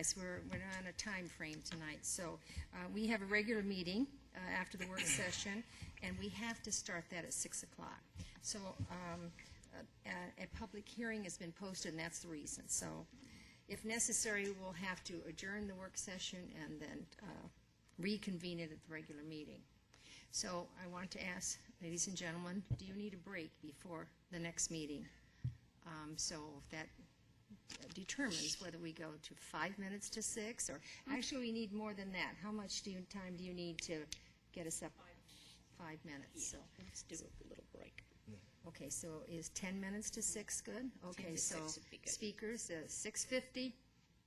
guys. We're on a time frame tonight. So we have a regular meeting after the work session, and we have to start that at 6 o'clock. So a public hearing has been posted, and that's the reason. So if necessary, we'll have to adjourn the work session and then reconvene it at the regular meeting. So I want to ask, ladies and gentlemen, do you need a break before the next meeting? So that determines whether we go to 5 minutes to 6, or actually we need more than that. How much time do you need to get us up? 5 minutes. Yeah, so let's do a little break. Okay, so is 10 minutes to 6 good? Okay, 10 to so 6 would be good. speakers, 6:50.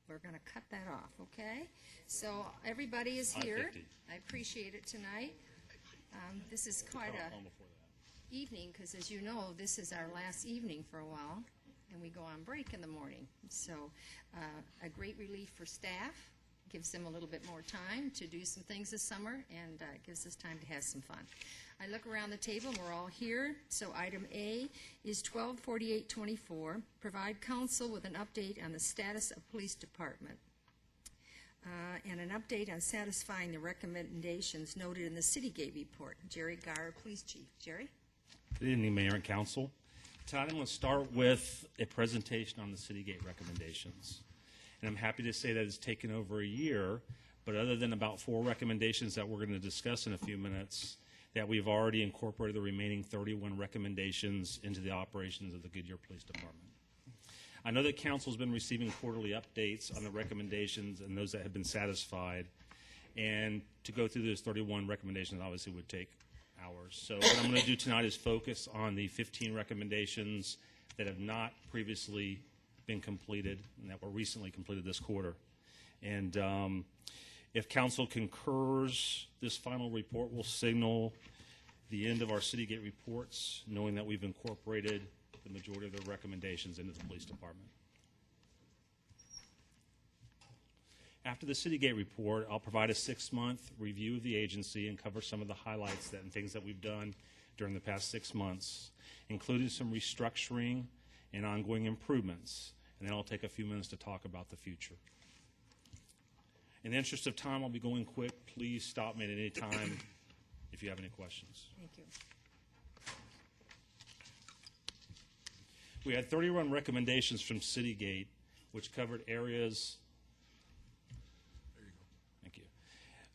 We're going to cut that off, okay? So everybody is here. 5:50. I appreciate it tonight. This is quite a evening, because as you know, this is our last evening for a while, and we go on break in the morning. So a great relief for staff, gives them a little bit more time to do some things this summer, and gives us time to have some fun. I look around the table, we're all here. So item A is 124824, provide council with an update on the status of police department. And an update on satisfying the recommendations noted in the Citygate report. Jerry Garr, Police Chief. Jerry? Good evening, Mayor and Council. Tonight I'm going to start with a presentation on the Citygate recommendations. And I'm happy to say that it's taken over a year, but other than about 4 recommendations that we're going to discuss in a few minutes, that we've already incorporated the remaining 31 recommendations into the operations of the Goodyear Police Department. I know that Council's been receiving quarterly updates on the recommendations and those that have been satisfied, and to go through those 31 recommendations obviously would take hours. So what I'm going to do tonight is focus on the 15 recommendations that have not previously been completed and that were recently completed this quarter. And if Council concurs, this final report will signal the end of our Citygate reports, knowing that we've incorporated the majority of the recommendations into the police department. After the Citygate report, I'll provide a 6-month review of the agency and cover some of the highlights and things that we've done during the past 6 months, including some restructuring and ongoing improvements. And then I'll take a few minutes to talk about the future. In the interest of time, I'll be going quick. Please stop me at any time if you have any questions. Thank you. We had 31 recommendations from Citygate, which covered areas. Thank you.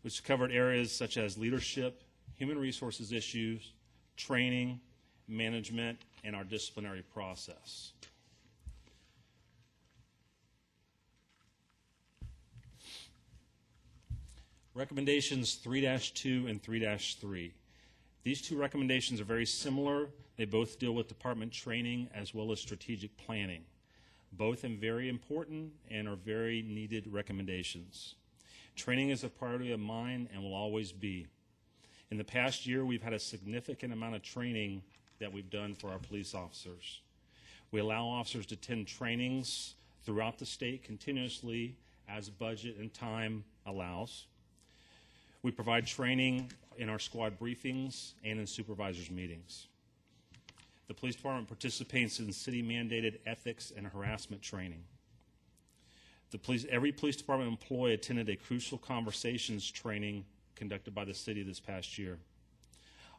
Which covered areas such as leadership, human resources issues, training, management, and our disciplinary process. Recommendations 3-2 and 3-3. These 2 recommendations are very similar. They both deal with department training as well as strategic planning. Both are very important and are very needed recommendations. Training is a priority of mine and will always be. In the past year, we've had a significant amount of training that we've done for our police officers. We allow officers to attend trainings throughout the state continuously as budget and time allows. We provide training in our squad briefings and in supervisors' meetings. The police department participates in city-mandated ethics and harassment training. Every police department employee attended a crucial conversations training conducted by the city this past year.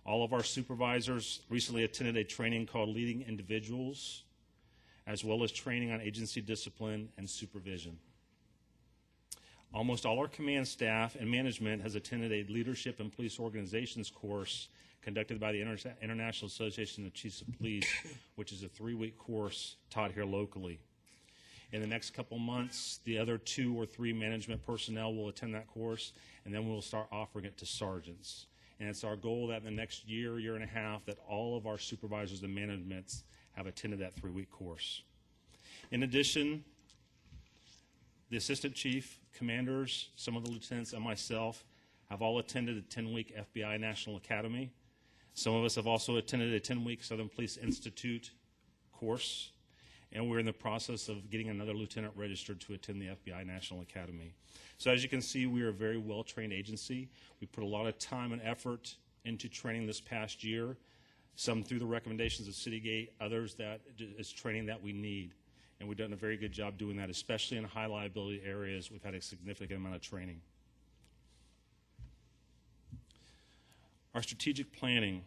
All of our supervisors recently attended a training called Leading Individuals, as well as training on agency discipline and supervision. Almost all our command staff and management has attended a leadership and police organizations course conducted by the International Association of Chiefs of Police, which is a 3-week course taught here locally. In the next couple months, the other 2 or 3 management personnel will attend that course, and then we'll start offering it to sergeants. And it's our goal that in the next year, year and a half, that all of our supervisors and managements have attended that 3-week course. In addition, the assistant chief, commanders, some of the lieutenants, and myself have all attended a 10-week FBI National Academy. Some of us have also attended a 10-week Southern Police Institute course, and we're in the process of getting another lieutenant registered to attend the FBI National Academy. So as you can see, we are a very well-trained agency. We put a lot of time and effort into training this past year, some through the recommendations of Citygate, others that is training that we need. and we've done a very good job doing that, especially in high liability areas. We've had a significant amount of training. Our strategic planning.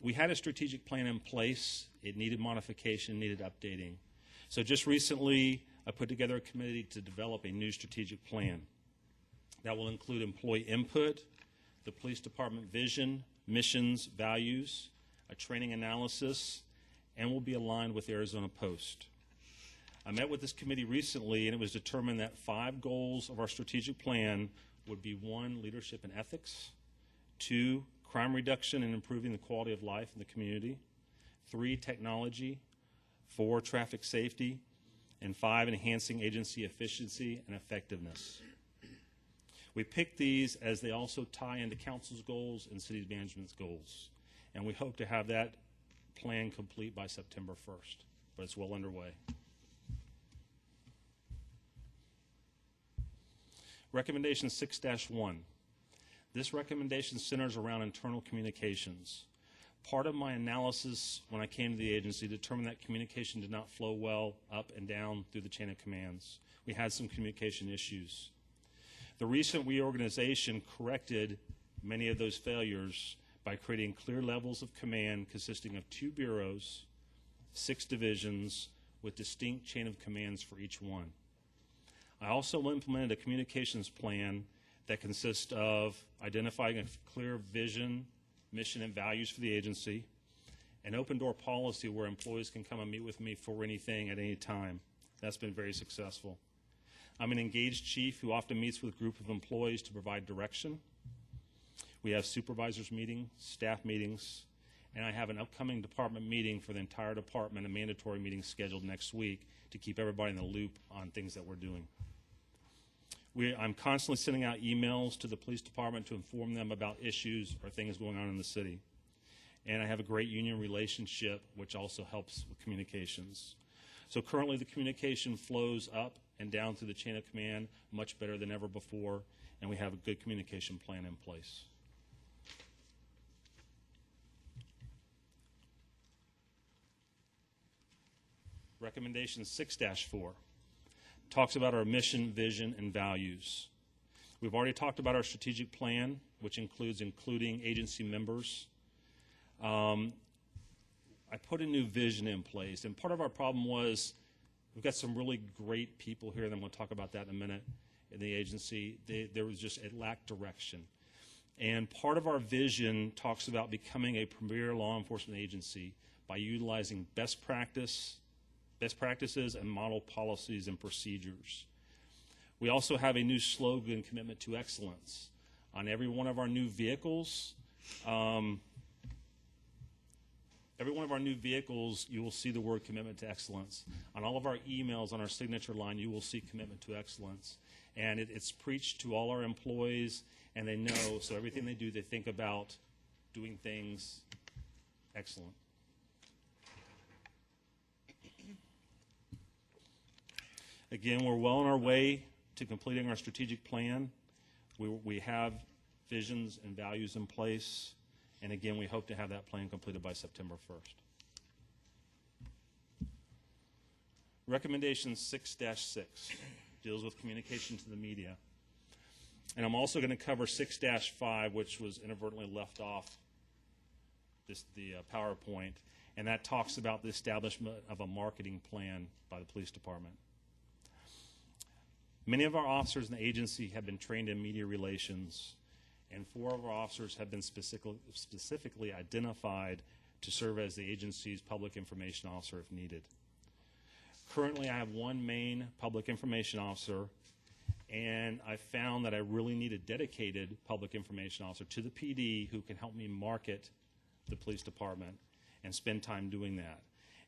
We had a strategic plan in place. It needed modification, needed updating. So just recently, I put together a committee to develop a new strategic plan. That will include employee input, the police department vision, missions, values, a training analysis, and will be aligned with the Arizona Post. I met with this committee recently, and it was determined that 5 goals of our strategic plan would be: 1, leadership and ethics; 2, crime reduction and improving the quality of life in the community; 3, technology; 4, traffic safety; and 5, enhancing agency efficiency and effectiveness. We picked these as they also tie into council's goals and city management's goals, and we hope to have that plan complete by September 1st, but it's well underway. Recommendation 6-1. This recommendation centers around internal communications. Part of my analysis when I came to the agency determined that communication did not flow well up and down through the chain of commands. We had some communication issues. The recent reorganization corrected many of those failures by creating clear levels of command consisting of 2 bureaus, 6 divisions, with distinct chain of commands for each one. I also implemented a communications plan that consists of identifying a clear vision, mission, and values for the agency, an open door policy where employees can come and meet with me for anything at any time. That's been very successful. I'm an engaged chief who often meets with a group of employees to provide direction. We have supervisors meetings, staff meetings, and I have an upcoming department meeting for the entire department, a mandatory meeting scheduled next week to keep everybody in the loop on things that we're doing. I'm constantly sending out emails to the police department to inform them about issues or things going on in the city. And I have a great union relationship, which also helps with communications. So currently the communication flows up and down through the chain of command much better than ever before, and we have a good communication plan in place. Recommendation 6-4 talks about our mission, vision, and values. We've already talked about our strategic plan, which includes including agency members. I put a new vision in place, and part of our problem was we've got some really great people here, and I'm going to talk about that in a minute, in the agency. There was just, it lacked direction. And part of our vision talks about becoming a premier law enforcement agency by utilizing best practices and model policies and procedures. We also have a new slogan, commitment to excellence. On every one of our new vehicles, you will see the word commitment to excellence. On all of our emails, on our signature line, you will see commitment to excellence. And it's preached to all our employees, and they know, so everything they do, they think about doing things excellent. Again, we're well on our way to completing our strategic plan. We have visions and values in place. And again, we hope to have that plan completed by September 1st. Recommendation 6-6 deals with communication to the media. And I'm also going to cover 6-5, which was inadvertently left off the PowerPoint. And that talks about the establishment of a marketing plan by the police department. Many of our officers in the agency have been trained in media relations, and 4 of our officers have been specifically identified to serve as the agency's public information officer if needed. Currently, I have 1 main public information officer, and I found that I really need a dedicated public information officer to the PD who can help me market the police department and spend time doing that.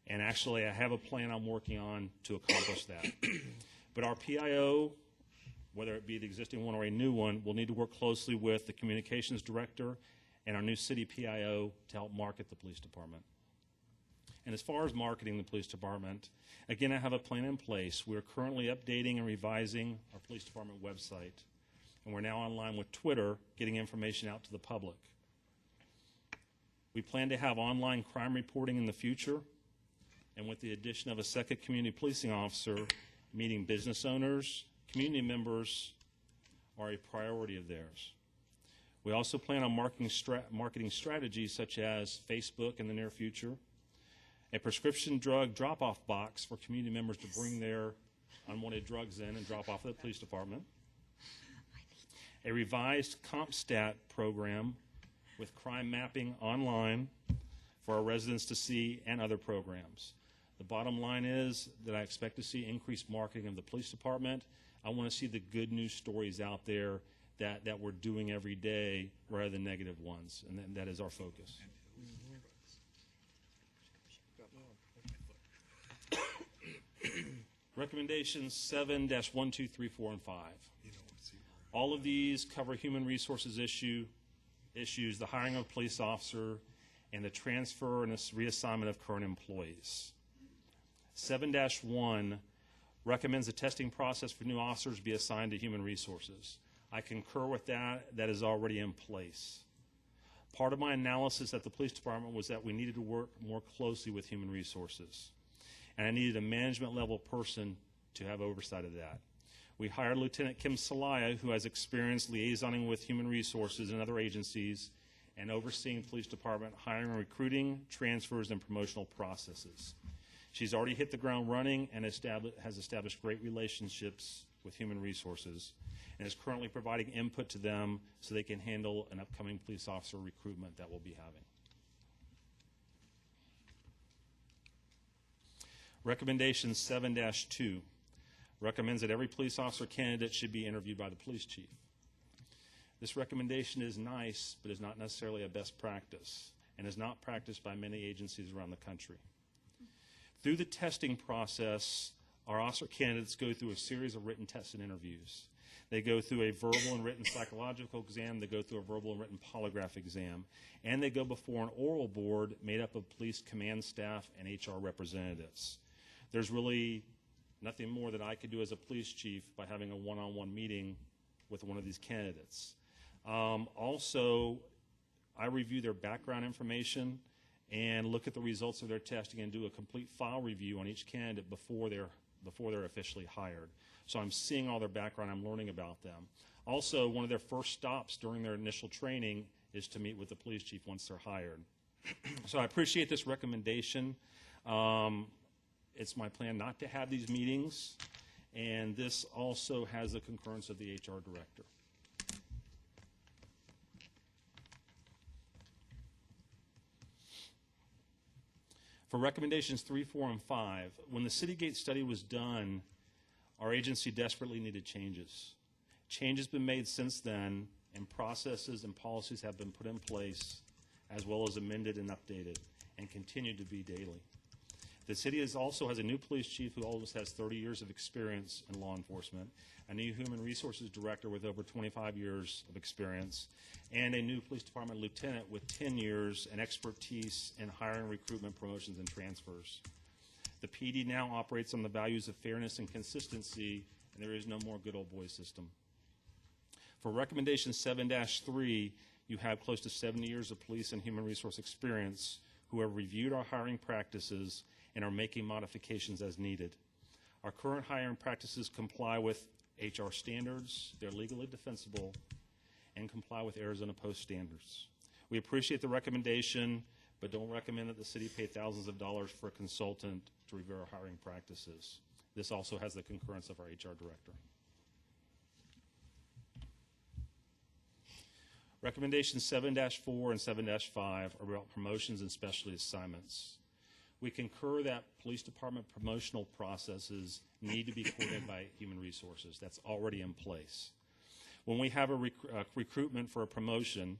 And actually, I have a plan I'm working on to accomplish that. But our PIO, whether it be the existing one or a new one, will need to work closely with the communications director and our new city PIO to help market the police department. And as far as marketing the police department, again, I have a plan in place. We're currently updating and revising our police department website. And we're now online with Twitter, getting information out to the public. We plan to have online crime reporting in the future. And with the addition of a second community policing officer, meeting business owners, community members are a priority of theirs. We also plan on marketing strategies such as Facebook in the near future, a prescription drug drop-off box for community members to bring their unwanted drugs in and drop off at the police department, a revised CompStat program with crime mapping online for our residents to see, and other programs. The bottom line is that I expect to see increased marketing of the police department. I want to see the good news stories out there that we're doing every day rather than negative ones, and that is our focus. Recommendations 7-1, 2, 3, 4, and 5. All of these cover human resources issues, the hiring of a police officer, and the transfer and reassignment of current employees. 7-1 recommends a testing process for new officers be assigned to human resources. I concur with that. That is already in place. Part of my analysis at the police department was that we needed to work more closely with human resources, and I needed a management level person to have oversight of that. We hired Lieutenant Kim Salaya, who has experience liaisoning with human resources and other agencies and overseeing police department hiring, recruiting, transfers, and promotional processes. She's already hit the ground running and has established great relationships with human resources and is currently providing input to them so they can handle an upcoming police officer recruitment that we'll be having. Recommendation 7-2 recommends that every police officer candidate should be interviewed by the police chief. This recommendation is nice, but is not necessarily a best practice and is not practiced by many agencies around the country. Through the testing process, our officer candidates go through a series of written tests and interviews. They go through a verbal and written psychological exam, they go through a verbal and written polygraph exam, and they go before an oral board made up of police command staff and HR representatives. There's really nothing more that I could do as a police chief by having a one-on-one meeting with one of these candidates. Also, I review their background information and look at the results of their testing and do a complete file review on each candidate before they're officially hired. So I'm seeing all their background, I'm learning about them. Also, one of their first stops during their initial training is to meet with the police chief once they're hired. So I appreciate this recommendation. It's my plan not to have these meetings, and this also has the concurrence of the HR director. For recommendations 3, 4, and 5, when the Citygate study was done, our agency desperately needed changes. Change has been made since then, and processes and policies have been put in place, as well as amended and updated, and continue to be daily. The city also has a new police chief who almost has 30 years of experience in law enforcement, a new human resources director with over 25 years of experience, and a new police department lieutenant with 10 years and expertise in hiring, recruitment, promotions, and transfers. The PD now operates on the values of fairness and consistency, and there is no more good old boy system. For recommendation 7-3, you have close to 70 years of police and human resource experience who have reviewed our hiring practices and are making modifications as needed. Our current hiring practices comply with HR standards, they're legally defensible, and comply with Arizona Post standards. We appreciate the recommendation, but don't recommend that the city pay thousands of dollars for a consultant to review our hiring practices. This also has the concurrence of our HR director. Recommendations 7-4 and 7-5 are about promotions and specialty assignments. We concur that police department promotional processes need to be coordinated by human resources. That's already in place. When we have a recruitment for a promotion,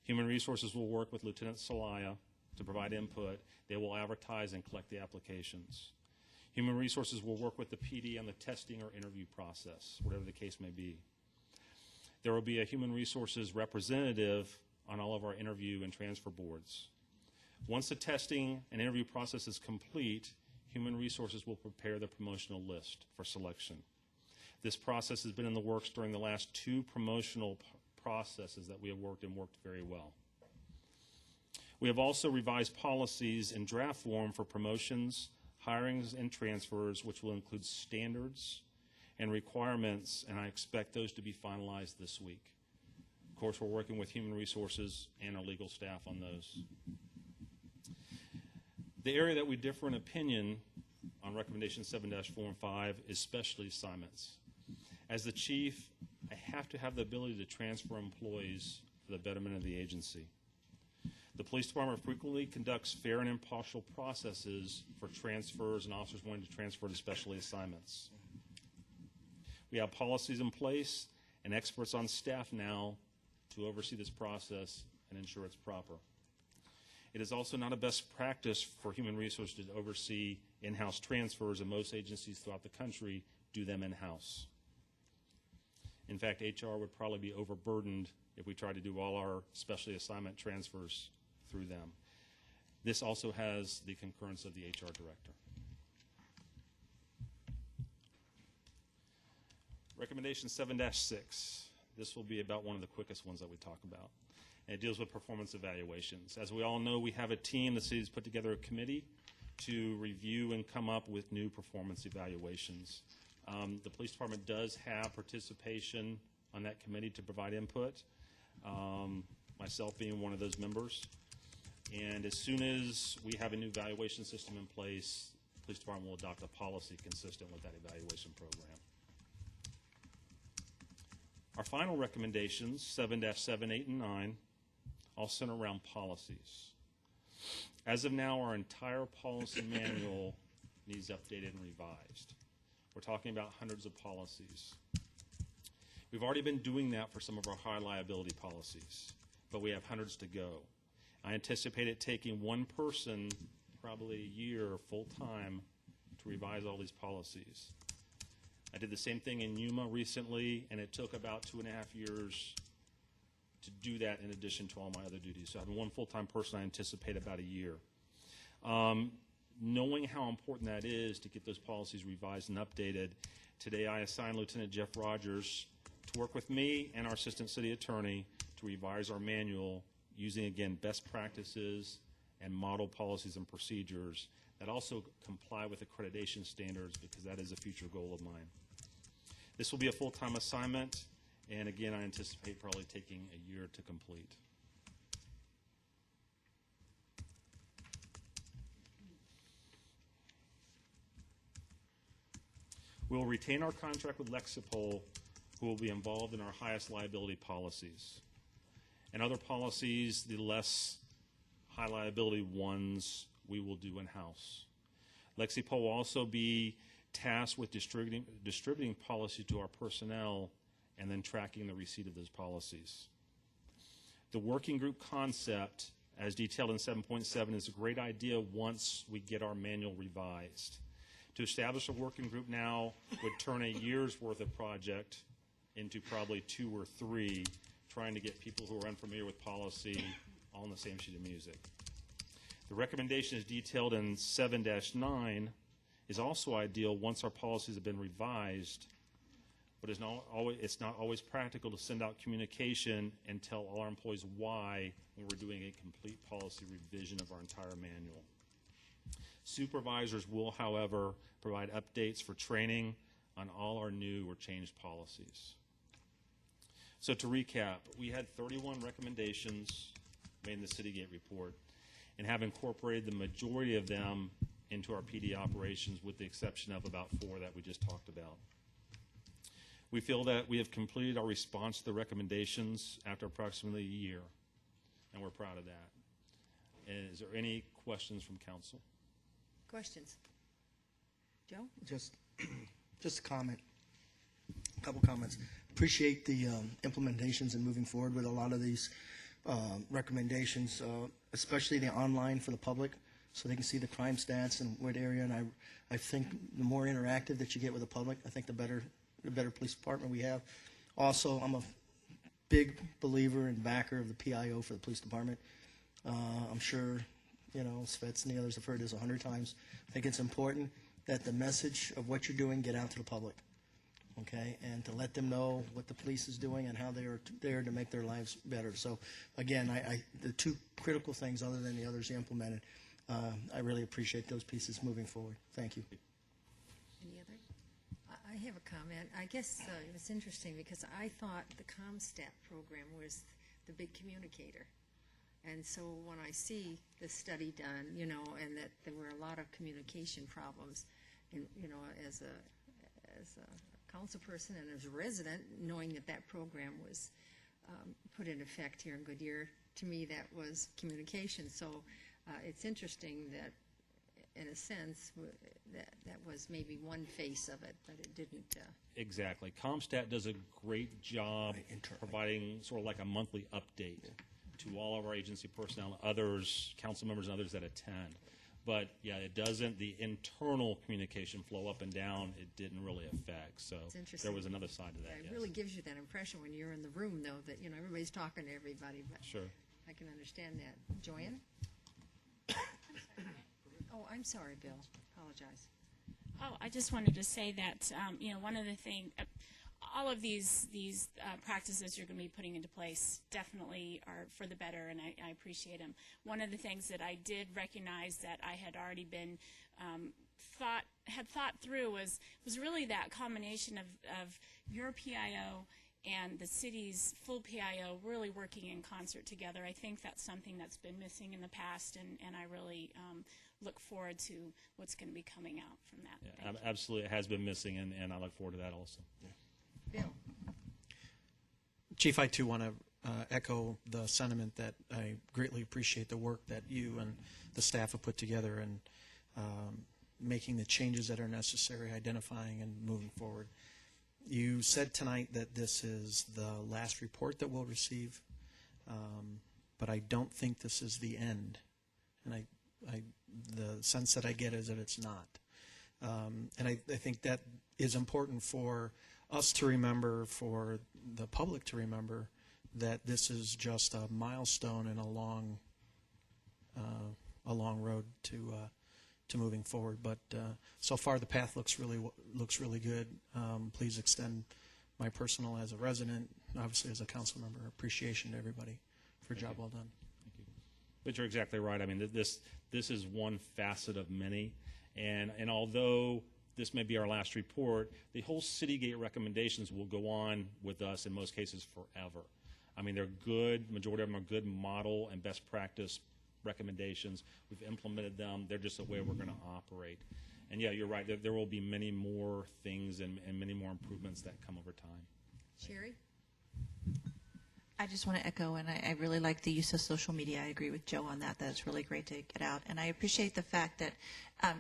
human resources will work with Lieutenant Salaya to provide input. They will advertise and collect the applications. Human resources will work with the PD on the testing or interview process, whatever the case may be. There will be a human resources representative on all of our interview and transfer boards. Once the testing and interview process is complete, human resources will prepare the promotional list for selection. This process has been in the works during the last 2 promotional processes that we have worked and worked very well. We have also revised policies in draft form for promotions, hirings, and transfers, which will include standards and requirements, and I expect those to be finalized this week. Of course, we're working with Human Resources and our legal staff on those. The area that we differ in opinion on recommendation 7-4 and 5 is specialty assignments. As the chief, I have to have the ability to transfer employees for the betterment of the agency. The police department frequently conducts fair and impartial processes for transfers and officers wanting to transfer to specialty assignments. We have policies in place and experts on staff now to oversee this process and ensure it's proper. It is also not a best practice for Human Resources to oversee in-house transfers, and most agencies throughout the country do them in-house. In fact, HR would probably be overburdened if we tried to do all our specialty assignment transfers through them. This also has the concurrence of the HR director. Recommendation 7-6. This will be about one of the quickest ones that we talk about. And it deals with performance evaluations. As we all know, we have a team. The city's put together a committee to review and come up with new performance evaluations. The police department does have participation on that committee to provide input, myself being one of those members. And as soon as we have a new evaluation system in place, the police department will adopt a policy consistent with that evaluation program. Our final recommendations, 7-7, 8, and 9, all center around policies. As of now, our entire policy manual needs updated and revised. We're talking about hundreds of policies. We've already been doing that for some of our high liability policies, but we have hundreds to go. I anticipate it taking one person, probably a year full-time, to revise all these policies. I did the same thing in Yuma recently, and it took about 2.5 years to do that in addition to all my other duties. So having one full-time person, I anticipate about a year. Knowing how important that is to get those policies revised and updated, today I assigned Lieutenant Jeff Rogers to work with me and our assistant city attorney to revise our manual using, again, best practices and model policies and procedures that also comply with accreditation standards, because that is a future goal of mine. This will be a full-time assignment, and again, I anticipate probably taking a year to complete. We will retain our contract with Lexipol, who will be involved in our highest liability policies. And other policies, the less high liability ones, we will do in-house. Lexipol will also be tasked with distributing policy to our personnel and then tracking the receipt of those policies. The working group concept, as detailed in 7.7, is a great idea once we get our manual revised. To establish a working group now would turn a year's worth of project into probably 2 or 3, trying to get people who are unfamiliar with policy all on the same sheet of music. The recommendation is detailed in 7-9 is also ideal once our policies have been revised, but it's not always practical to send out communication and tell all our employees why when we're doing a complete policy revision of our entire manual. Supervisors will, however, provide updates for training on all our new or changed policies. So to recap, we had 31 recommendations made in the Citygate report and have incorporated the majority of them into our PD operations, with the exception of about 4 that we just talked about. We feel that we have completed our response to the recommendations after approximately a year, and we're proud of that. And is there any questions from council? Questions? Joe? Just a comment, a couple comments. Appreciate the implementations and moving forward with a lot of these recommendations, especially the online for the public, so they can see the crime stats and what area. And I think the more interactive that you get with the public, I think the better police department we have. Also, I'm a big believer and backer of the PIO for the police department. I'm sure, Svets and the others have heard this 100 times. I think it's important that the message of what you're doing get out to the public. okay, and to let them know what the police is doing and how they are there to make their lives better. So, again, the two critical things, other than the others you implemented, I really appreciate those pieces moving forward. Thank you. Any other? I have a comment. I guess it was interesting because I thought the ComStat program was the big communicator. And so when I see the study done, you know, and that there were a lot of communication problems, and, you know, as a council person and as a resident, knowing that that program was put in effect here in Goodyear, to me that was communication. So it's interesting that, in a sense, that was maybe one face of it, but it didn't. Exactly. ComStat does a great job internally. providing sort of like a monthly update to all of our agency personnel, others, council members and others that attend. But, yeah, it doesn't, the internal communication flow up and down, it didn't really affect. So It's interesting. there was another side to that, It yes. really gives you that impression when you're in the room, though, that, you know, everybody's talking to everybody. But Sure. I can understand that. Joanne? Oh, I'm sorry, Bill. Apologize. Oh, I just wanted to say that, you know, one of the things, all of these practices you're going to be putting into place definitely are for the better, and I appreciate them. One of the things that I did recognize that I had already been thought through was really that combination of your PIO and the city's full PIO really working in concert together. I think that's something that's been missing in the past, and I really look forward to what's going to be coming out from that. Yeah, Thank you. absolutely, it has been missing, and I look forward to that also. Bill? Chief, I too want to echo the sentiment that I greatly appreciate the work that you and the staff have put together in making the changes that are necessary, identifying and moving forward. You said tonight that this is the last report that we'll receive, but I don't think this is the end. And the sense that I get is that it's not. And I think that is important for us to remember, for the public to remember, that this is just a milestone in a long road to moving forward. But so far the path looks really good. Please extend my personal, as a resident, obviously as a council member, appreciation to everybody for a job well done. Thank you. But you're exactly right. I mean, this is one facet of many, and although this may be our last report, the whole Citygate recommendations will go on with us in most cases forever. I mean, they're good. Majority of them are good model and best practice recommendations. We've implemented them. They're just the way we're going to operate. And yeah, you're right. There will be many more things and many more improvements that come over time. Sherry? I just want to echo, and I really like the use of social media. I agree with Joe on that. That's really great to get out. And I appreciate the fact that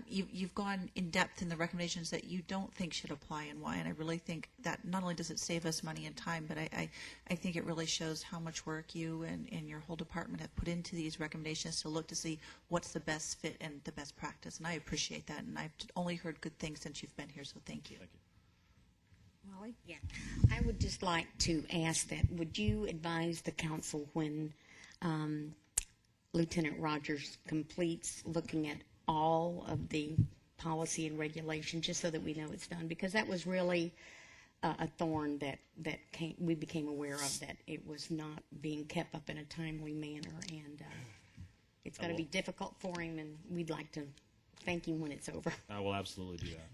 you've gone in depth in the recommendations that you don't think should apply and why. And I really think that not only does it save us money and time, but I think it really shows how much work you and your whole department have put into these recommendations to look to see what's the best fit and the best practice. And I appreciate that. And I've only heard good things since you've been here, so thank you. Thank you. Molly? Yeah, I would just like to ask that, would you advise the council when Lieutenant Rogers completes looking at all of the policy and regulation, just so that we know it's done? Because that was really a thorn that we became aware of, that it was not being kept up in a timely manner, and it's going to be difficult for him, and we'd like to thank him when it's over. I will absolutely do that.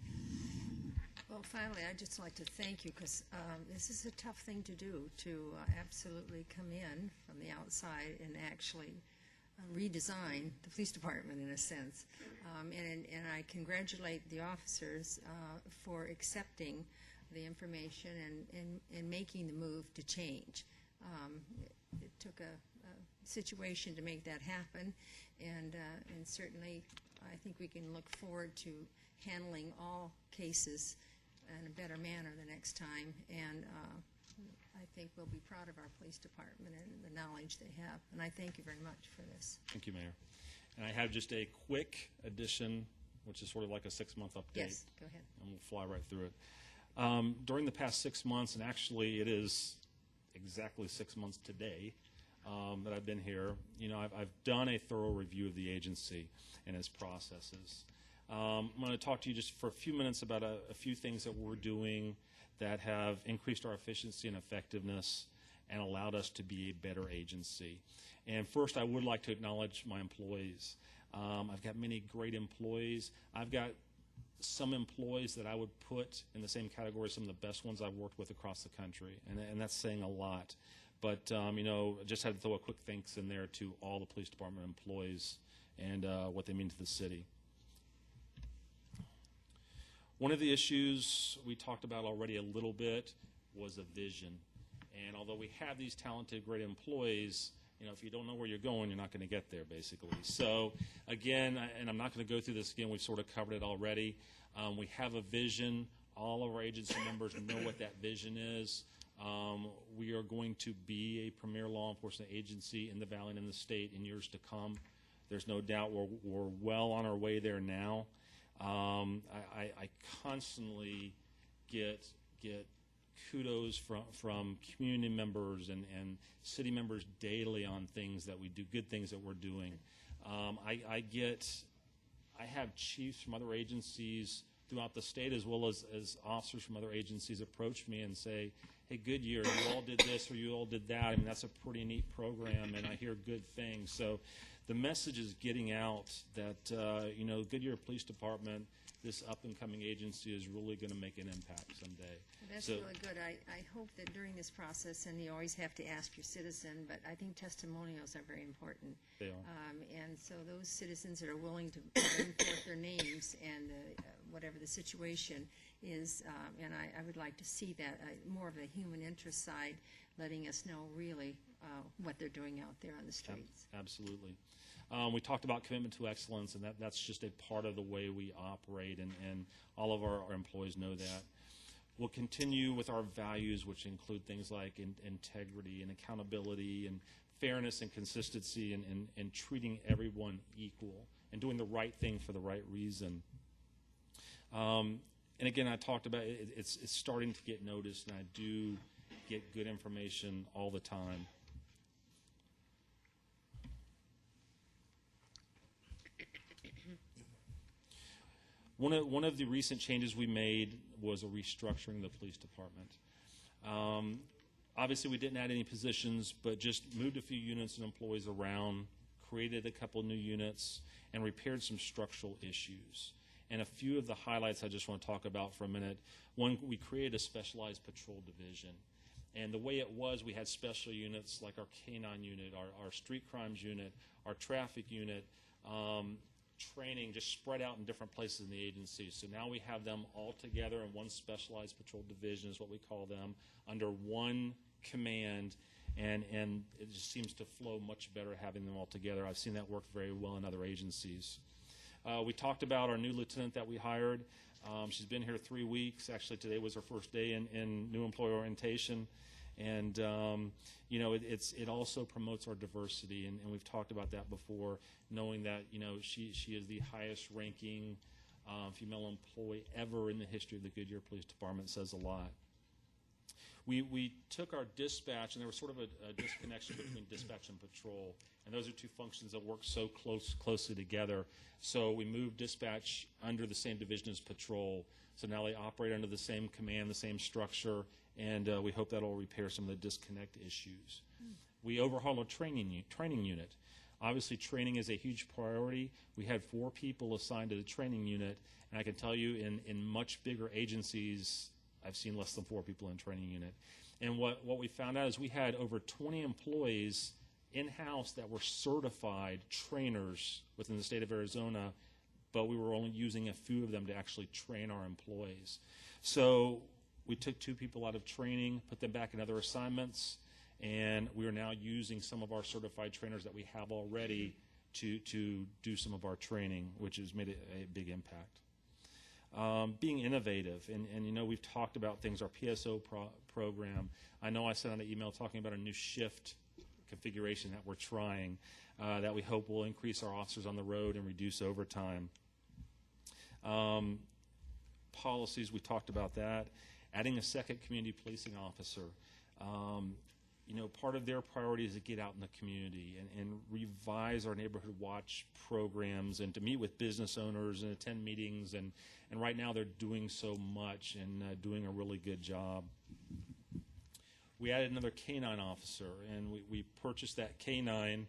Well, finally, I'd just like to thank you, because this is a tough thing to do, to absolutely come in from the outside and actually redesign the police department in a sense. And I congratulate the officers for accepting the information and making the move to change. It took a situation to make that happen, and certainly I think we can look forward to handling all cases in a better manner the next time, and I think we'll be proud of our police department and the knowledge they have. And I thank you very much for this. Thank you, Mayor. And I have just a quick addition, which is sort of like a 6-month update. Yes, go ahead. And we'll fly right through it. During the past 6 months, and actually it is exactly 6 months today that I've been here, you know, I've done a thorough review of the agency and its processes. I'm going to talk to you just for a few minutes about a few things that we're doing that have increased our efficiency and effectiveness and allowed us to be a better agency. And first, I would like to acknowledge my employees. I've got many great employees. I've got some employees that I would put in the same category as some of the best ones I've worked with across the country, and that's saying a lot. But, just had to throw a quick thanks in there to all the police department employees and what they mean to the city. One of the issues we talked about already a little bit was a vision. And although we have these talented, great employees, if you don't know where you're going, you're not going to get there, basically. So, again, and I'm not going to go through this again, we've sort of covered it already. We have a vision. All of our agency members know what that vision is. We are going to be a premier law enforcement agency in the Valley and in the state in years to come. There's no doubt we're well on our way there now. I constantly get kudos from community members and city members daily on things that we do, good things that we're doing. I have chiefs from other agencies throughout the state as well as officers from other agencies approach me and say, hey, Goodyear, you all did this or you all did that. I mean, that's a pretty neat program, and I hear good things. So the message is getting out that, Goodyear Police Department, this up-and-coming agency, is really going to make an impact someday. That's really good. I hope that during this process, and you always have to ask your citizen, but I think testimonials are very important. They are. And so those citizens that are willing to bring forth their names and whatever the situation is, and I would like to see that, more of the human interest side, letting us know really what they're doing out there on the streets. Absolutely. We talked about commitment to excellence, and that's just a part of the way we operate, and all of our employees know that. We'll continue with our values, which include things like integrity and accountability and fairness and consistency and treating everyone equal and doing the right thing for the right reason. And again, I talked about it's starting to get noticed, and I do get good information all the time. One of the recent changes we made was a restructuring the police department. Obviously, we didn't add any positions, but just moved a few units and employees around, created a couple new units, and repaired some structural issues. And a few of the highlights I just want to talk about for a minute. One, we created a specialized patrol division. And the way it was, we had special units like our K-9 unit, our street crimes unit, our traffic unit, training just spread out in different places in the agency. So now we have them all together in one specialized patrol division is what we call them, under one command, and it just seems to flow much better having them all together. I've seen that work very well in other agencies. We talked about our new lieutenant that we hired. She's been here 3 weeks. Actually, today was her first day in new employee orientation. And, it also promotes our diversity, and we've talked about that before, knowing that, she is the highest ranking female employee ever in the history of the Goodyear Police Department. Says a lot. We took our dispatch, and there was sort of a disconnection between dispatch and patrol, and those are two functions that work so closely together. So we moved dispatch under the same division as patrol. So now they operate under the same command, the same structure, and we hope that will repair some of the disconnect issues. We overhauled our training unit. Obviously, training is a huge priority. We had 4 people assigned to the training unit, and I can tell you in much bigger agencies, I've seen less than 4 people in training unit. And what we found out is we had over 20 employees in-house that were certified trainers within the state of Arizona, but we were only using a few of them to actually train our employees. So we took 2 people out of training, put them back in other assignments, and we are now using some of our certified trainers that we have already to do some of our training, which has made a big impact. Being innovative, and we've talked about things, our PSO program. I know I sent out an email talking about a new shift configuration that we're trying that we hope will increase our officers on the road and reduce overtime. Policies, we talked about that. Adding a second community policing officer. part of their priority is to get out in the community and revise our neighborhood watch programs and to meet with business owners and attend meetings. And right now they're doing so much and doing a really good job. We added another K-9 officer, and we purchased that K-9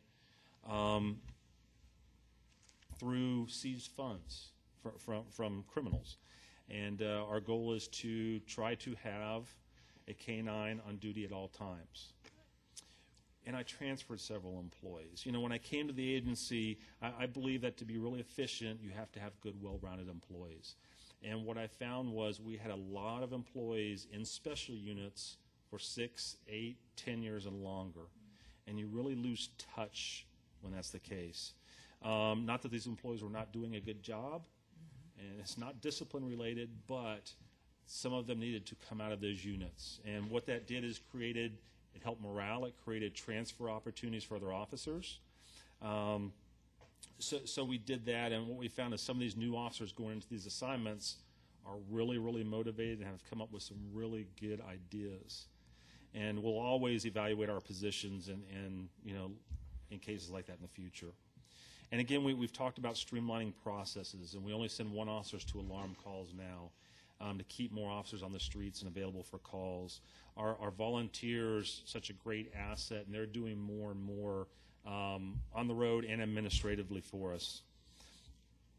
through seized funds from criminals. And our goal is to try to have a K-9 on duty at all times. And I transferred several employees. When I came to the agency, I believe that to be really efficient, you have to have good, well-rounded employees. And what I found was we had a lot of employees in special units for 6, 8, 10 years and longer. And you really lose touch when that's the case. Not that these employees were not doing a good job, and it's not discipline related, but some of them needed to come out of those units. And what that did is it helped morale, it created transfer opportunities for other officers. So we did that, and what we found is some of these new officers going into these assignments are really, really motivated and have come up with some really good ideas. And we'll always evaluate our positions and in cases like that in the future. And again, we've talked about streamlining processes, and we only send one officer to alarm calls now to keep more officers on the streets and available for calls. Our volunteers, such a great asset, and they're doing more and more on the road and administratively for us.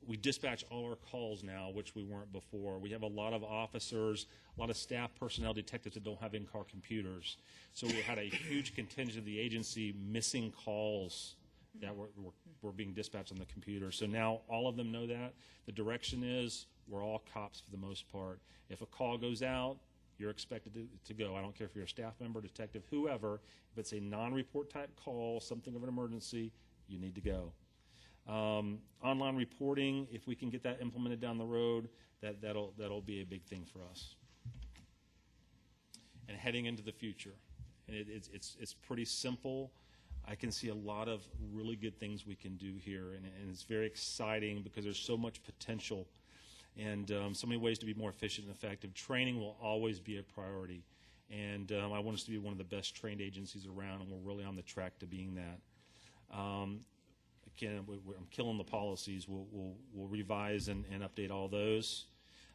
We dispatch all our calls now, which we weren't before. We have a lot of officers, a lot of staff personnel, detectives that don't have in-car computers. So we had a huge contingent of the agency missing calls that were being dispatched on the computer. So now all of them know that. The direction is we're all cops for the most part. If a call goes out, you're expected to go. I don't care if you're a staff member, detective, whoever. If it's a non-report type call, something of an emergency, you need to go. Online reporting, if we can get that implemented down the road, that'll be a big thing for us. And heading into the future, and it's pretty simple. I can see a lot of really good things we can do here, and it's very exciting because there's so much potential and so many ways to be more efficient and effective. Training will always be a priority, and I want us to be one of the best trained agencies around, and we're really on the track to being that. Again, I'm killing the policies. We'll revise and update all those.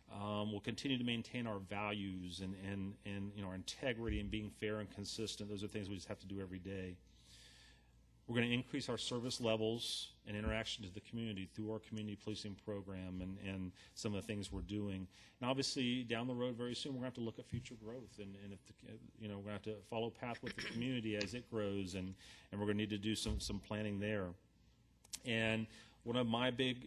We'll continue to maintain our values and our integrity and being fair and consistent. Those are things we just have to do every day. We're going to increase our service levels and interaction to the community through our community policing program and some of the things we're doing. And obviously, down the road very soon, we're going to have to look at future growth. And if we're going to have to follow path with the community as it grows, and we're going to need to do some planning there. And one of my big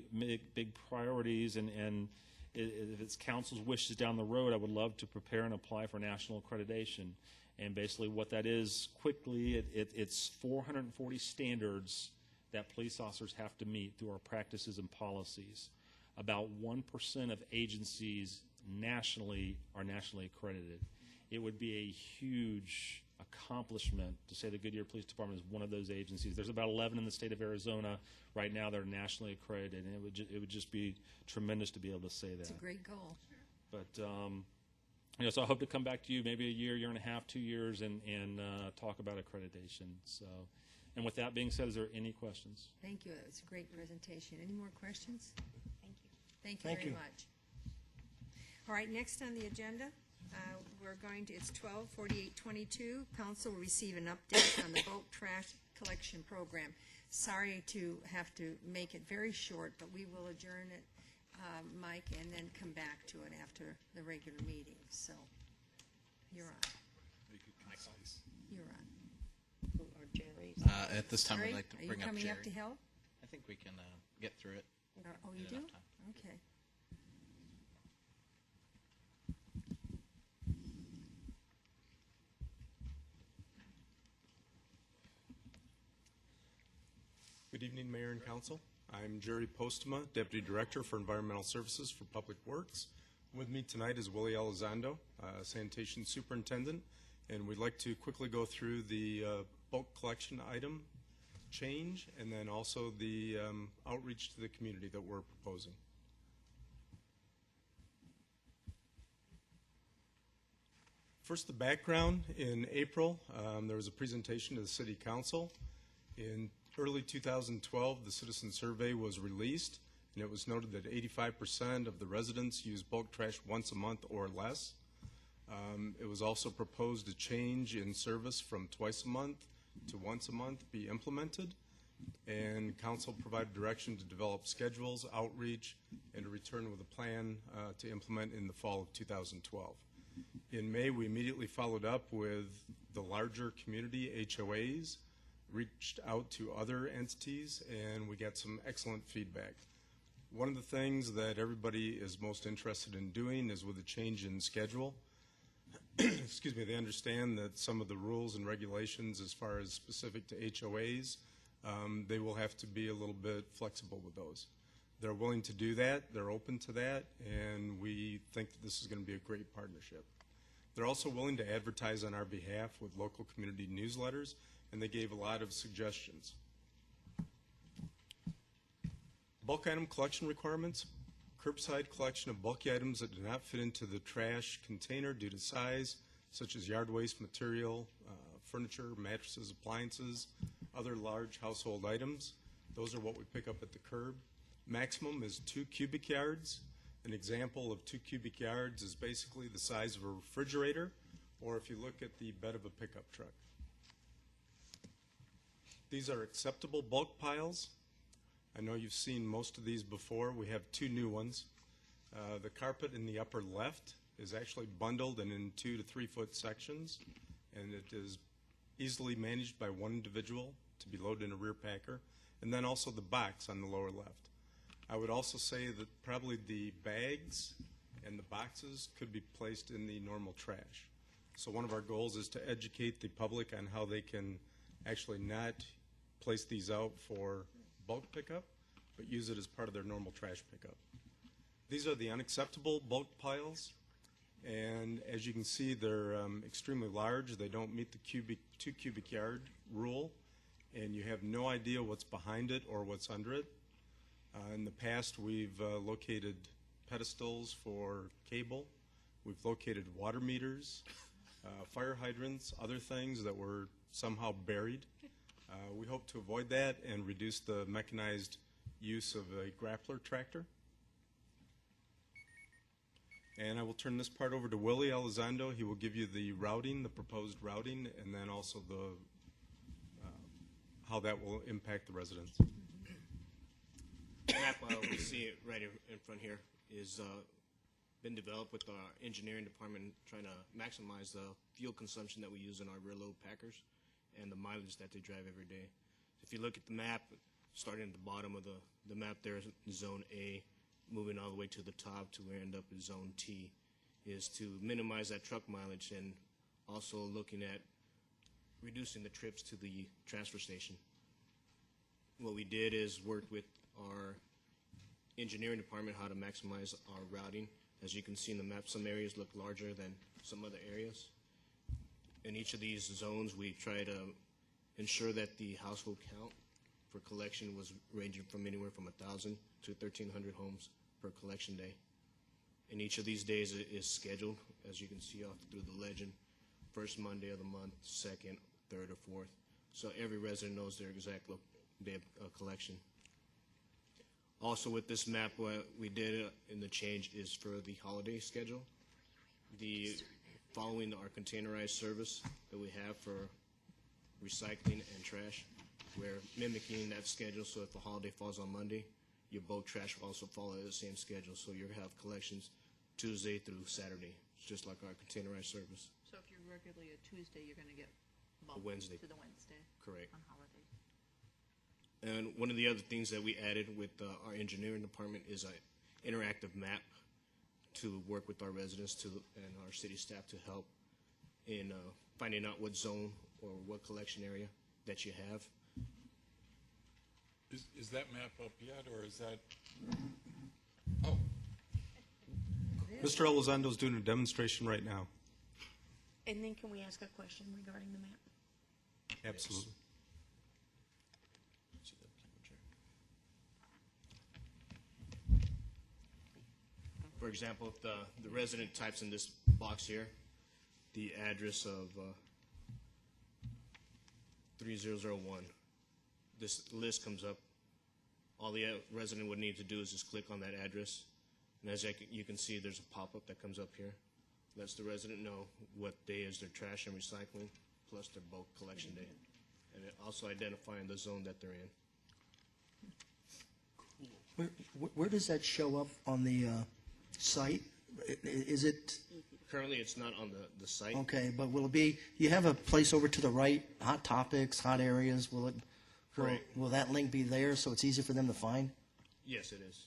priorities, and if it's council's wishes down the road, I would love to prepare and apply for national accreditation. And basically what that is, quickly, it's 440 standards that police officers have to meet through our practices and policies. About 1% of agencies nationally are nationally accredited. It would be a huge accomplishment to say the Goodyear Police Department is one of those agencies. There's about 11 in the state of Arizona right now that are nationally accredited, and it would just be tremendous to be able to say that. It's a great goal. But so I hope to come back to you maybe a year and a half, 2 years, and talk about accreditation. So, and with that being said, is there any questions? Thank you. It was a great presentation. Any more questions? Thank you. Thank you very much. All right, next on the agenda, it's 12:48:22. Council will receive an update on the bulk trash collection program. Sorry to have to make it very short, but we will adjourn it, Mike, and then come back to it after the regular meeting. So, you're on. You're on. Or Jerry's. At this time, Jerry, I'd like to are you bring up coming Jerry. up to help? I think we can get through it. Oh, you in do? enough time. Okay. Good evening, Mayor and Council. I'm Jerry Postma, Deputy Director for Environmental Services for Public Works. With me tonight is Willie Elizondo, Sanitation Superintendent, and we'd like to quickly go through the bulk collection item change and then also the outreach to the community that we're proposing. First, the background. In April, there was a presentation to the City Council. In early 2012, the citizen survey was released, and it was noted that 85% of the residents use bulk trash once a month or less. It was also proposed a change in service from twice a month to once a month be implemented, and council provided direction to develop schedules, outreach, and to return with a plan to implement in the fall of 2012. In May, we immediately followed up with the larger community HOAs, reached out to other entities, and we got some excellent feedback. One of the things that everybody is most interested in doing is with a change in schedule. Excuse me, they understand that some of the rules and regulations as far as specific to HOAs, they will have to be a little bit flexible with those. They're willing to do that, they're open to that, and we think that this is going to be a great partnership. They're also willing to advertise on our behalf with local community newsletters, and they gave a lot of suggestions. Bulk item collection requirements. Curbside collection of bulky items that do not fit into the trash container due to size, such as yard waste material, furniture, mattresses, appliances, other large household items. Those are what we pick up at the curb. Maximum is 2 cubic yards. An example of 2 cubic yards is basically the size of a refrigerator, or if you look at the bed of a pickup truck. These are acceptable bulk piles. I know you've seen most of these before. We have 2 new ones. The carpet in the upper left is actually bundled and in 2 to 3 foot sections, and it is easily managed by one individual to be loaded in a rear packer, and then also the box on the lower left. I would also say that probably the bags and the boxes could be placed in the normal trash. So one of our goals is to educate the public on how they can actually not place these out for bulk pickup, but use it as part of their normal trash pickup. These are the unacceptable bulk piles, and as you can see, they're extremely large. They don't meet the 2 cubic yard rule, and you have no idea what's behind it or what's under it. In the past, we've located pedestals for cable. We've located water meters, fire hydrants, other things that were somehow buried. We hope to avoid that and reduce the mechanized use of a grappler tractor. And I will turn this part over to Willie Elizondo. He will give you the routing, the proposed routing, and then also the how that will impact the residents. The map, we see it right in front here, is been developed with our engineering department trying to maximize the fuel consumption that we use in our rear load packers and the mileage that they drive every day. If you look at the map, starting at the bottom of the map there is Zone A, moving all the way to the top to where we end up in Zone T, is to minimize that truck mileage and also looking at reducing the trips to the transfer station. What we did is work with our engineering department how to maximize our routing. As you can see in the map, some areas look larger than some other areas. In each of these zones, we try to ensure that the household count for collection was ranging from anywhere from 1,000 to 1,300 homes per collection day. And each of these days is scheduled, as you can see off through the legend, first Monday of the month, second, third, or fourth. So every resident knows their exact day of collection. Also with this map, what we did in the change is for the holiday schedule. Following our containerized service that we have for recycling and trash, we're mimicking that schedule, so if the holiday falls on Monday, your bulk trash will also follow the same schedule, so you'll have collections Tuesday through Saturday, just like our containerized service. So if you're regularly a Tuesday, you're going to get bumped Wednesday. to the Wednesday. Correct. On holidays. And one of the other things that we added with our engineering department is an interactive map to work with our residents and our city staff to help in finding out what zone or what collection area that you have. Is that map up yet, or is that? Oh. Mr. Elizondo is doing a demonstration right now. And then can we ask a question regarding the map? Absolutely. See that picture? For example, if the resident types in this box here, the address of 3001. This list comes up. All the resident would need to do is just click on that address. And as you can see, there's a pop-up that comes up here. Lets the resident know what day is their trash and recycling, plus their bulk collection day. And it also identifying the zone that they're in. Where does that show up on the site? Is it, Currently, it's not on the site. okay, but will it be, you have a place over to the right, hot topics, hot areas, will it, Correct. will that link be there so it's easy for them to find? Yes, it is.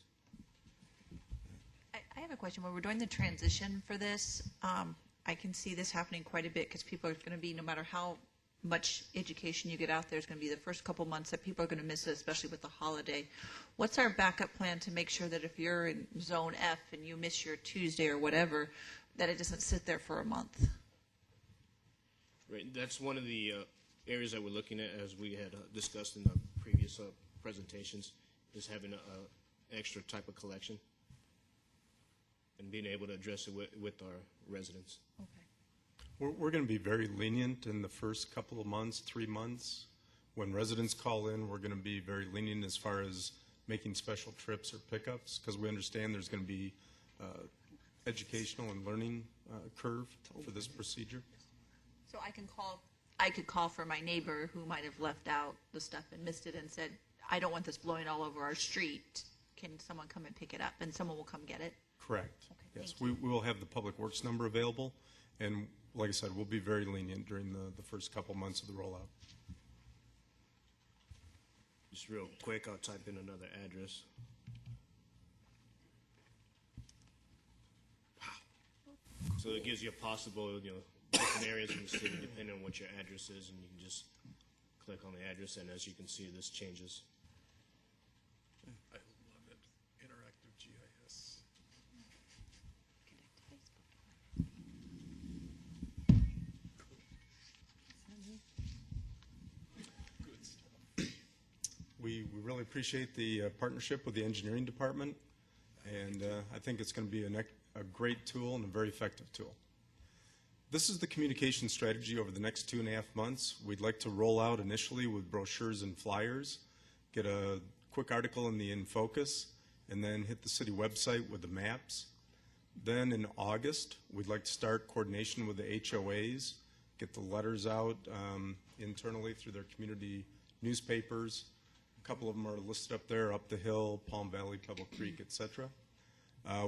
I have a question. When we're doing the transition for this, I can see this happening quite a bit because people are going to be, no matter how much education you get out there, it's going to be the first couple months that people are going to miss it, especially with the holiday. What's our backup plan to make sure that if you're in Zone F and you miss your Tuesday or whatever, that it doesn't sit there for a month? Right. That's one of the areas that we're looking at, as we had discussed in the previous presentations, is having an extra type of collection and being able to address it with our residents. Okay. We're going to be very lenient in the first couple of months, 3 months. When residents call in, we're going to be very lenient as far as making special trips or pickups, because we understand there's going to be educational and learning curve for this procedure. So I could call for my neighbor who might have left out the stuff and missed it and said, I don't want this blowing all over our street. Can someone come and pick it up? And someone will come get it? Correct. Okay, Yes, thank we will have the Public Works number available, and like I said, we'll be very lenient during the first couple months of the rollout. Just real quick, I'll type in another address. So it gives you a possible, different areas in the city depending on what your address is, and you can just click on the address, and as you can see, this changes. I love it. Interactive GIS. Good stuff. We really appreciate the partnership with the engineering department, and I think it's going to be a great tool and a very effective tool. This is the communication strategy over the next 2.5 months. We'd like to roll out initially with brochures and flyers, get a quick article in the In Focus, and then hit the city website with the maps. Then in August, we'd like to start coordination with the HOAs, get the letters out internally through their community newspapers. A couple of them are listed up there, Up the Hill, Palm Valley, Pebble Creek, etc.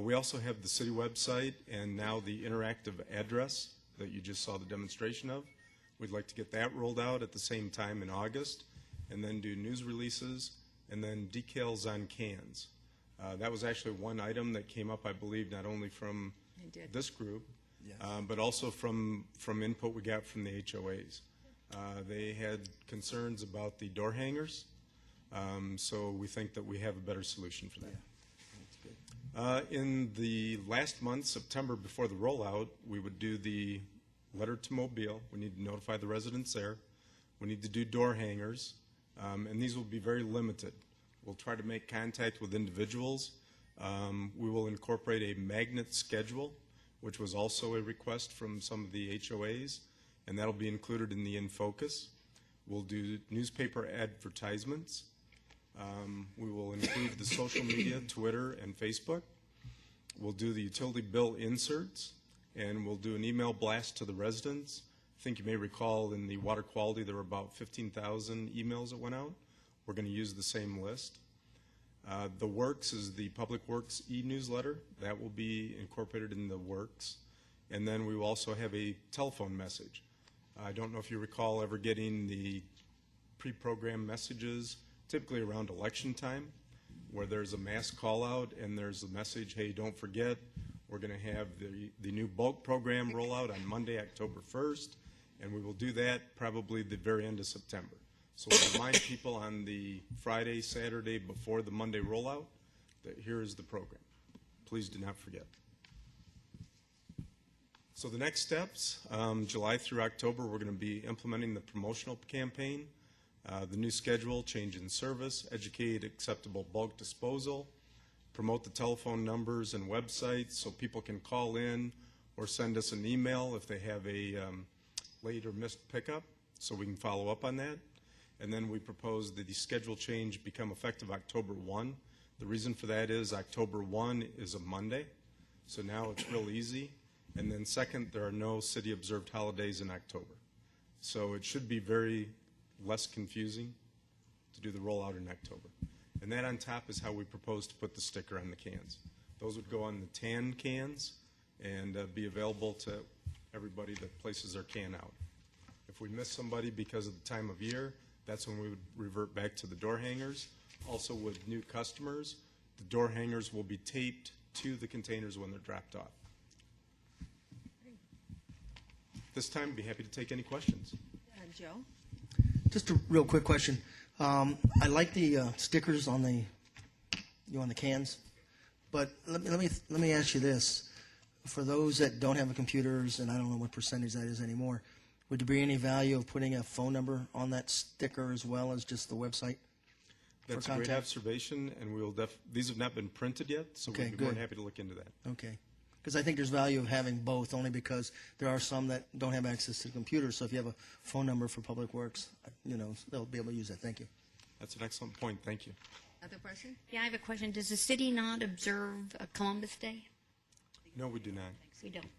We also have the city website and now the interactive address that you just saw the demonstration of. We'd like to get that rolled out at the same time in August, and then do news releases, and then decals on cans. That was actually one item that came up, I believe, not only from this group, but also from input we got from the HOAs. They had concerns about the door hangers, so we think that we have a better solution for that. In the last month, September, before the rollout, we would do the letter to Mobile. We need to notify the residents there. We need to do door hangers, and these will be very limited. We'll try to make contact with individuals. We will incorporate a magnet schedule, which was also a request from some of the HOAs, and that'll be included in the In Focus. We'll do newspaper advertisements. We will include the social media, Twitter and Facebook. We'll do the utility bill inserts, and we'll do an email blast to the residents. I think you may recall in the water quality there were about 15,000 emails that went out. We're going to use the same list. The Works is the Public Works e-newsletter. That will be incorporated in the Works. And then we will also have a telephone message. I don't know if you recall ever getting the pre-programmed messages, typically around election time, where there's a mass call out and there's a message, hey, don't forget, we're going to have the new bulk program rollout on Monday, October 1st, and we will do that probably the very end of September. So we'll remind people on the Friday, Saturday before the Monday rollout that here is the program. Please do not forget. So the next steps, July through October, we're going to be implementing the promotional campaign, the new schedule, change in service, educate acceptable bulk disposal, promote the telephone numbers and websites so people can call in or send us an email if they have a late or missed pickup, so we can follow up on that. And then we propose that the schedule change become effective October 1. The reason for that is October 1 is a Monday, so now it's real easy. And then second, there are no city-observed holidays in October. So it should be very less confusing to do the rollout in October. And that on top is how we propose to put the sticker on the cans. Those would go on the tan cans and be available to everybody that places their can out. If we miss somebody because of the time of year, that's when we would revert back to the door hangers. Also with new customers, the door hangers will be taped to the containers when they're dropped off. This time, I'd be happy to take any questions. Joe? Just a real quick question. I like the stickers on the cans, but let me ask you this: for those that don't have computers, and I don't know what percentage that is anymore, would there be any value of putting a phone number on that sticker as well as just the website? That's a great observation, and we will these have not been printed yet, so Okay, we'd be more good. than happy to look into that. Okay. Because I think there's value of having both, only because there are some that don't have access to computers. So if you have a phone number for Public Works, they'll be able to use that. Thank you. That's an excellent point. Thank you. Other question? Yeah, I have a question. Does the city not observe Columbus Day? No, we do not. We don't.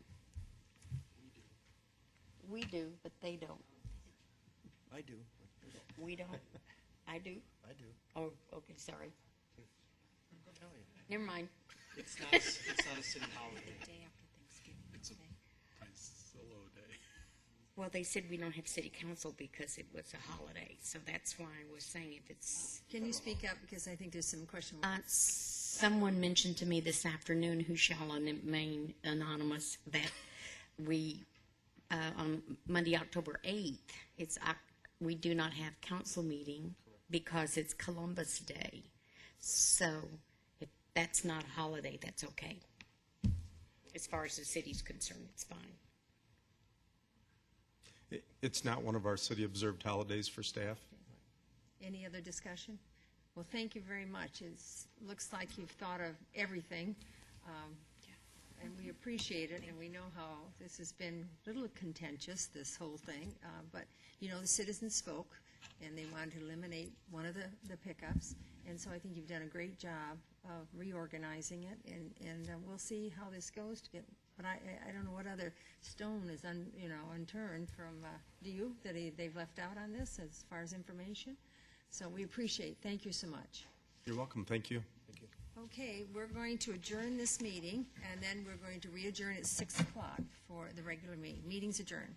We do, but they don't. I do. We don't. I do. I do. Oh, okay, sorry. Never mind. It's not a city holiday. Day after Thanksgiving. It's a nice solo day. Well, they said we don't have city council because it was a holiday, so that's why I was saying if it's. Can you speak up, because I think there's some question. Someone mentioned to me this afternoon, who shall remain anonymous, that we on Monday, October 8th, we do not have council meeting because it's Columbus Day. So if that's not a holiday, that's okay. As far as the city's concerned, it's fine. It's not one of our city-observed holidays for staff. Any other discussion? Well, thank you very much. It looks like you've thought of everything, and we appreciate it, and we know how this has been a little contentious, this whole thing, but, the citizens spoke, and they wanted to eliminate one of the pickups, and so I think you've done a great job of reorganizing it, and we'll see how this goes. But I don't know what other stone is unturned from, do you, that they've left out on this as far as information? So we appreciate. Thank you so much. You're welcome. Thank you. Okay, we're going to adjourn this meeting, and then we're going to re-adjourn at 6 o'clock for the regular meeting. Meeting's adjourned.